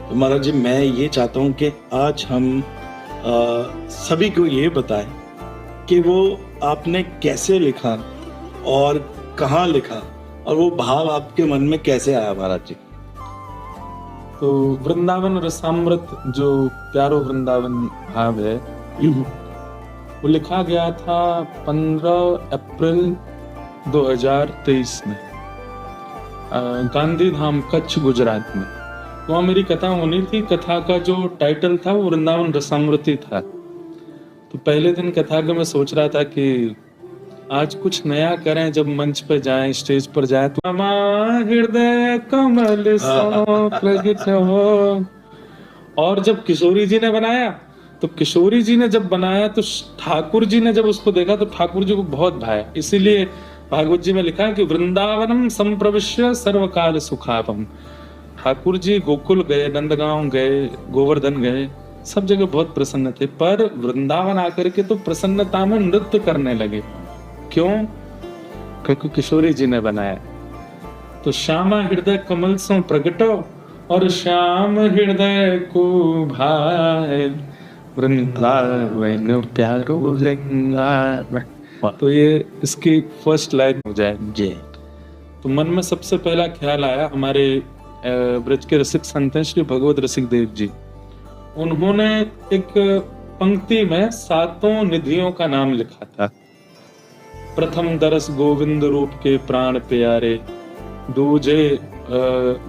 तो महाराज जी, मैं ये चाहता हूँ कि आज हम सभी को ये बताएं कि वो आपने कैसे लिखा और कहाँ लिखा और वो भाव आपके मन में कैसे आया महाराज जी। तो वृंदावन रसामृत जो प्यारो वृंदावन भाव है वो लिखा गया था 15 अप्रैल 2023 में गांधी धाम कच्छ गुजरात में। वहाँ मेरी कथा होनी थी। कथा का जो टाइटल था वो वृंदावन रसामृत ही था। तो पहले दिन कथा का मैं सोच रहा था कि आज कुछ नया करें, जब मंच पर जाएं, स्टेज पर जाएं तो हृदय कमल सो प्रगट हो। और जब किशोरी जी ने बनाया तो किशोरी जी ने जब बनाया तो ठाकुर जी ने जब उसको देखा तो ठाकुर जी को बहुत भाया। इसीलिए भागवत जी में लिखा है कि वृंदावनम संप्रविश्य सर्वकाल सुखापम। ठाकुर जी गोकुल गए, नंदगांव गए, गोवर्धन गए, सब जगह बहुत प्रसन्न थे, पर वृंदावन आकर के तो प्रसन्नता में नृत्य करने लगे। क्यों? क्योंकि किशोरी जी ने बनाया। तो श्यामा हृदय कमल सो प्रगटो और श्याम हृदय को भाए वृंदावन प्यारो रंगा। तो ये इसकी फर्स्ट लाइन हो जाए जी। तो मन में सबसे पहला ख्याल आया, हमारे ब्रज के रसिक संत हैं श्री भगवत रसिक देव जी। उन्होंने एक पंक्ति में 7 निधियों का नाम लिखा था। प्रथम दरस गोविंद रूप के प्राण प्यारे,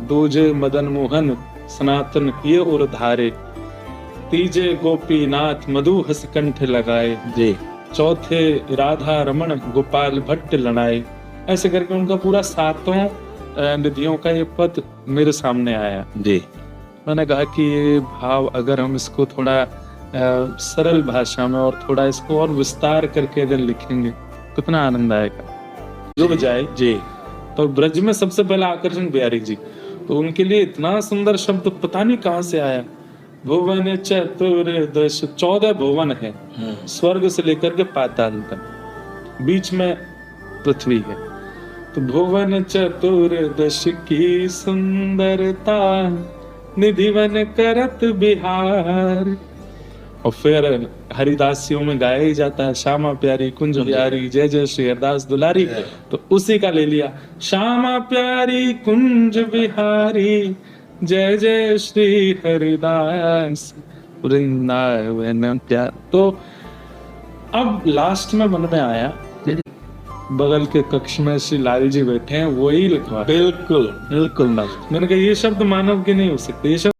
दूजे मदन मोहन सनातन किए और धारे, तीजे गोपीनाथ मधु हस कंठ लगाए जी, चौथे राधा रमण गोपाल भट्ट लड़ाए। ऐसे करके उनका पूरा 7 निधियों का ये पद मेरे सामने आया जी। मैंने कहा कि ये भाव अगर हम इसको थोड़ा सरल भाषा में और थोड़ा इसको और विस्तार करके अगर लिखेंगे कितना आनंद आएगा। जो बजाय जी। तो ब्रज में सबसे पहला आकर्षण बिहारी जी, तो उनके लिए इतना सुंदर शब्द पता नहीं कहाँ से आया। भुवन चतुर्दश 14 भुवन है, स्वर्ग से लेकर के पाताल तक, बीच में पृथ्वी है। तो भुवन चतुर्दश की सुंदरता निधिवन करत बिहार। और फिर हरिदासियों में गाया ही जाता है, श्यामा प्यारी कुंज प्यारी जय जय श्री हरिदास दुलारी। तो उसी का ले लिया, श्यामा प्यारी कुंज बिहारी जय जय श्री हरिदास वृंदावन प्यार। तो अब लास्ट में मन में आया, बगल के कक्ष में श्री लाल जी बैठे हैं, वही लिखवा। बिल्कुल बिल्कुल ना, मैंने कहा ये शब्द मानव के नहीं हो सकते, ये शब्द